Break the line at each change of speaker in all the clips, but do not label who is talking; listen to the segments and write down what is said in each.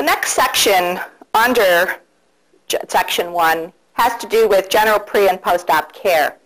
next section under section 1 has to do with general pre- and post-op care.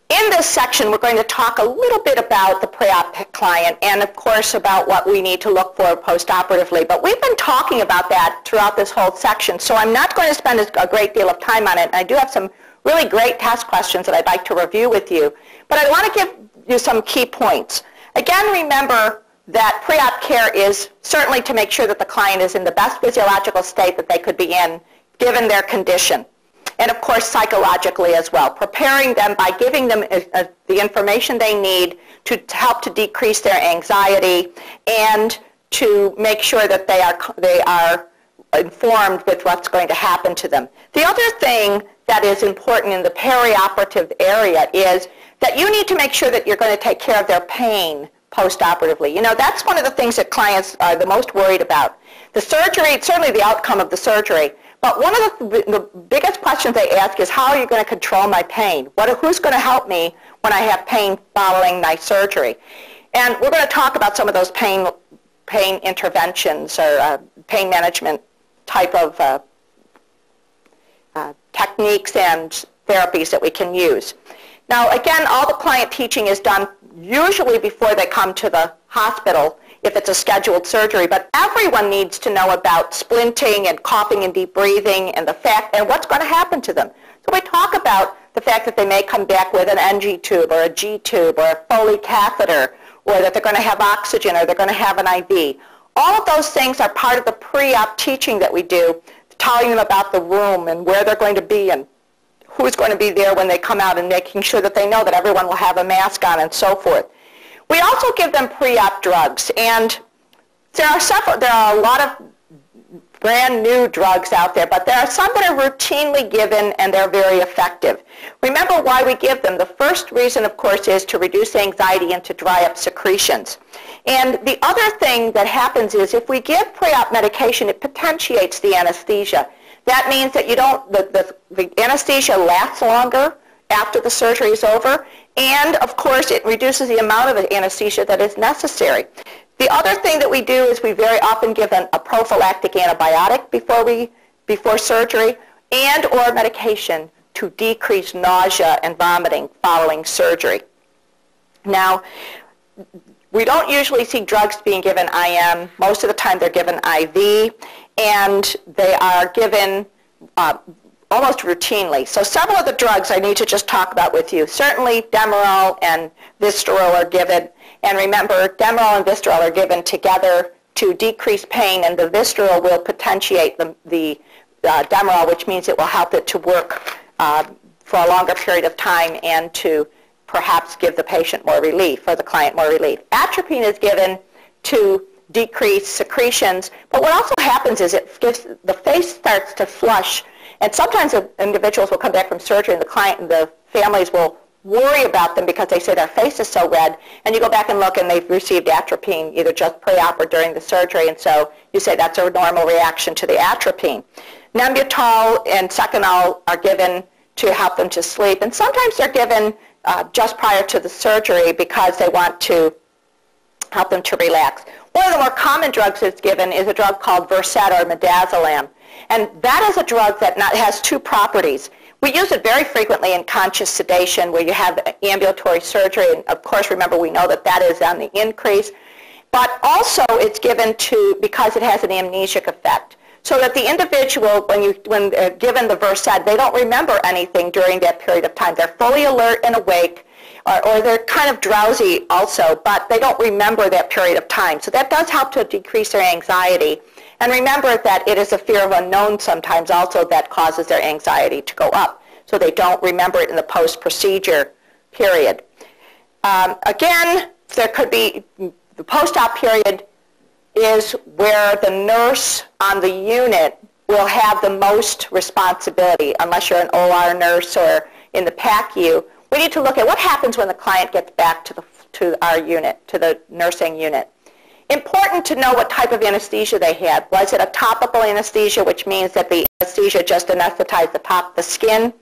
In this section, we're going to talk a little bit about the pre-op client and, of course, about what we need to look for post-operatively. But we've been talking about that throughout this whole section, so I'm not going to spend a great deal of time on it. And I do have some really great test questions that I'd like to review with you. But I want to give you some key points. Again, remember that pre-op care is certainly to make sure that the client is in the best physiological state that they could be in, given their condition. And of course, psychologically as well, preparing them by giving them the information they need to help to decrease their anxiety and to make sure that they are informed with what's going to happen to them. The other thing that is important in the perioperative area is that you need to make sure that you're going to take care of their pain post-operatively. You know, that's one of the things that clients are the most worried about. The surgery, certainly the outcome of the surgery, but one of the biggest questions they ask is, how are you going to control my pain? Who's going to help me when I have pain following my surgery? And we're going to talk about some of those pain interventions or pain management type of techniques and therapies that we can use. Now, again, all the client teaching is done usually before they come to the hospital if it's a scheduled surgery, but everyone needs to know about splinting and coughing and deep breathing and the fact and what's going to happen to them. So we talk about the fact that they may come back with an NG tube or a G tube or a Foley catheter, or that they're going to have oxygen or they're going to have an IV. All of those things are part of the pre-op teaching that we do, telling them about the room and where they're going to be and who's going to be there when they come out, and making sure that they know that everyone will have a mask on and so forth. We also give them pre-op drugs, and there are a lot of brand new drugs out there, but there are some that are routinely given and they're very effective. Remember why we give them. The first reason, of course, is to reduce anxiety and to dry up secretions. And the other thing that happens is if we give pre-op medication, it potentiates the anesthesia. That means that the anesthesia lasts longer after the surgery is over, and of course it reduces the amount of anesthesia that is necessary. The other thing that we do is we very often give a prophylactic antibiotic before surgery and or medication to decrease nausea and vomiting following surgery. Now, we don't usually see drugs being given IM. Most of the time they're given IV, and they are given almost routinely. So several of the drugs I need to just talk about with you. Certainly Demerol and Vistaril are given. And remember, Demerol and Vistaril are given together to decrease pain, and the Vistaril will potentiate the Demerol, which means it will help it to work for a longer period of time and to perhaps give the patient more relief or the client more relief. Atropine is given to decrease secretions, but what also happens is the face starts to flush, and sometimes individuals will come back from surgery and the client and the families will worry about them because they say their face is so red, and you go back and look and they've received atropine either just pre-op or during the surgery, and so you say that's a normal reaction to the atropine. Nembutal and Seconal are given to help them to sleep, and sometimes they're given just prior to the surgery because they want to help them to relax. One of the more common drugs that's given is a drug called Versed or midazolam, and that is a drug that has two properties. We use it very frequently in conscious sedation where you have ambulatory surgery, and of course remember we know that that is on the increase, but also it's given because it has an amnesic effect. So that the individual, when they're given the Versed, they don't remember anything during that period of time. They're fully alert and awake, or they're kind of drowsy also, but they don't remember that period of time. So that does help to decrease their anxiety. And remember that it is a fear of unknown sometimes also that causes their anxiety to go up. So they don't remember it in the post-procedure period. Again, there could be the post-op period is where the nurse on the unit will have the most responsibility, unless you're an OR nurse or in the PACU. We need to look at what happens when the client gets back to our unit, to the nursing unit. Important to know what type of anesthesia they had. Was it a topical anesthesia, which means that the anesthesia just anesthetized the top of the skin?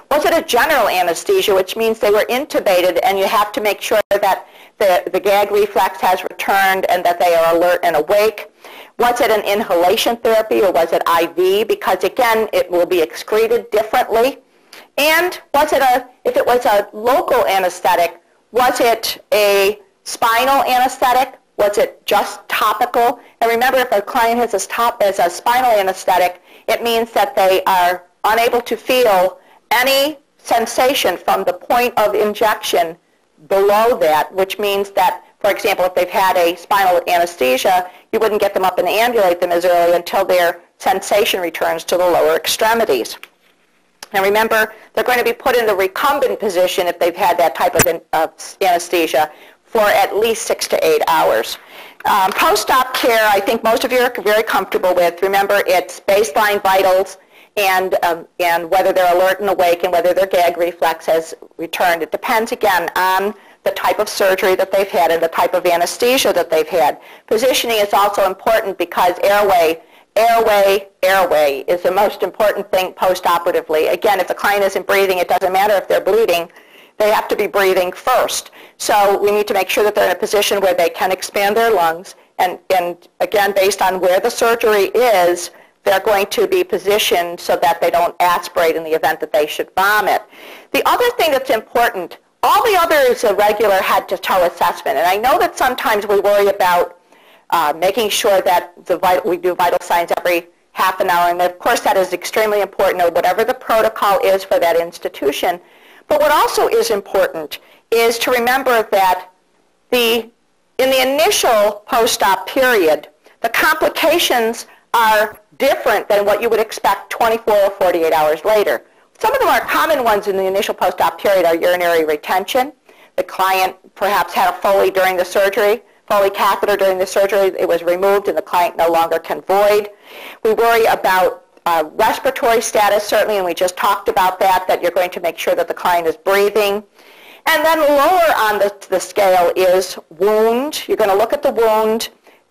Was it a general anesthesia, which means they were intubated and you have to make sure that the gag reflex has returned and that they are alert and awake? Was it an inhalation therapy or was it IV? Because again, it will be excreted differently. And was it if it was a local anesthetic, was it a spinal anesthetic? Was it just topical? And remember, if a client has a spinal anesthetic, it means that they are unable to feel any sensation from the point of injection below that, which means that, for example, if they've had a spinal anesthesia, you wouldn't get them up and ambulate them as early until their sensation returns to the lower extremities. And remember, they're going to be put in the recumbent position if they've had that type of anesthesia for at least 6 to 8 hours. Post-op care, I think most of you are very comfortable with. Remember, it's baseline vitals and whether they're alert and awake and whether their gag reflex has returned. It depends, again, on the type of surgery that they've had and the type of anesthesia that they've had. Positioning is also important because airway is the most important thing post-operatively. Again, if the client isn't breathing, it doesn't matter if they're bleeding. They have to be breathing first. So we need to make sure that they're in a position where they can expand their lungs. And again, based on where the surgery is, they're going to be positioned so that they don't aspirate in the event that they should vomit. The other thing that's important, all the others are regular head-to-toe assessment. And I know that sometimes we worry about making sure that we do vital signs every half an hour. And of course, that is extremely important, or whatever the protocol is for that institution. But what also is important is to remember that in the initial post-op period, the complications are different than what you would expect 24 or 48 hours later. Some of the more common ones in the initial post-op period are urinary retention. The client perhaps had a Foley during the surgery, Foley catheter during the surgery. It was removed and the client no longer can void. We worry about respiratory status, certainly, and we just talked about that you're going to make sure that the client is breathing. And then lower on the scale is wound. You're going to look at the wound.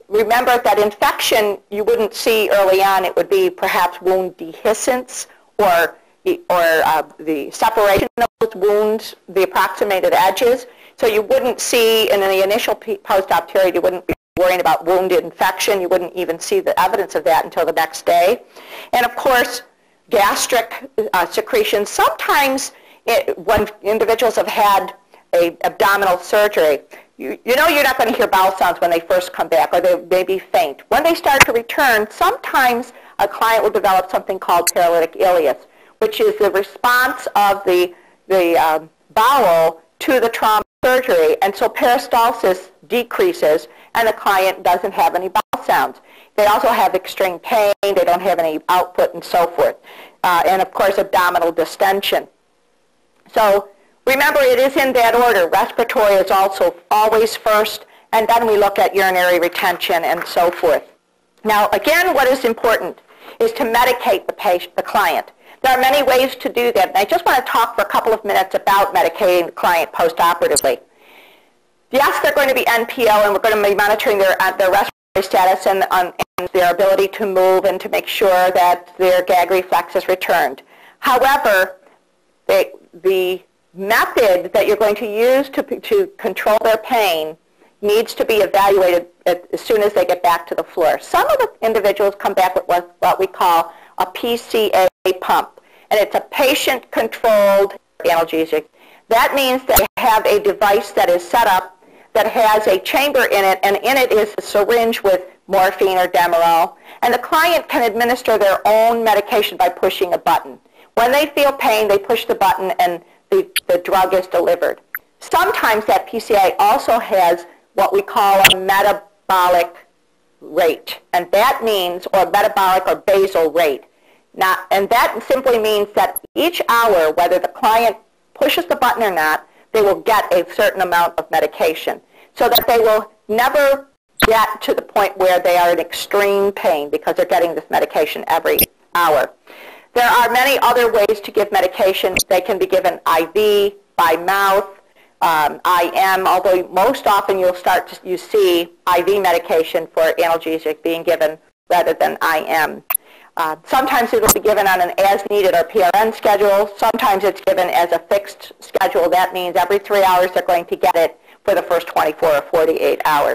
Remember that infection you wouldn't see early on. It would be perhaps wound dehiscence or the separation of those wounds, the approximated edges. So you wouldn't see in the initial post-op period, you wouldn't be worrying about wound infection. You wouldn't even see the evidence of that until the next day. And of course, gastric secretions. Sometimes when individuals have had an abdominal surgery, you know you're not going to hear bowel sounds when they first come back, or they may be faint. When they start to return, sometimes a client will develop something called paralytic ileus, which is the response of the bowel to the trauma surgery, and so peristalsis decreases, and the client doesn't have any bowel sounds. They also have extreme pain, they don't have any output, and so forth. And of course, abdominal distension. So remember, it is in that order. Respiratory is also always first, and then we look at urinary retention and so forth. Now, again, what is important is to medicate the client. There are many ways to do that, and I just want to talk for a couple of minutes about medicating the client post-operatively. Yes, they're going to be NPO, and we're going to be monitoring their respiratory status and their ability to move and to make sure that their gag reflex is returned. However, the method that you're going to use to control their pain needs to be evaluated as soon as they get back to the floor. Some of the individuals come back with what we call a PCA pump, and it's a patient-controlled analgesic. That means that they have a device that is set up that has a chamber in it, and in it is a syringe with morphine or Demerol, and the client can administer their own medication by pushing a button. When they feel pain, they push the button and the drug is delivered. Sometimes that PCA also has what we call a metabolic rate, and that means, or metabolic or basal rate. And that simply means that each hour, whether the client pushes the button or not, they will get a certain amount of medication, so that they will never get to the point where they are in extreme pain because they're getting this medication every hour. There are many other ways to give medication. They can be given IV, by mouth, IM, although most often you see IV medication for analgesic being given rather than IM. Sometimes it will be given on an as-needed or PRN schedule. Sometimes it's given as a fixed schedule. That means every 3 hours they're going to get it for the first 24 or 48 hours.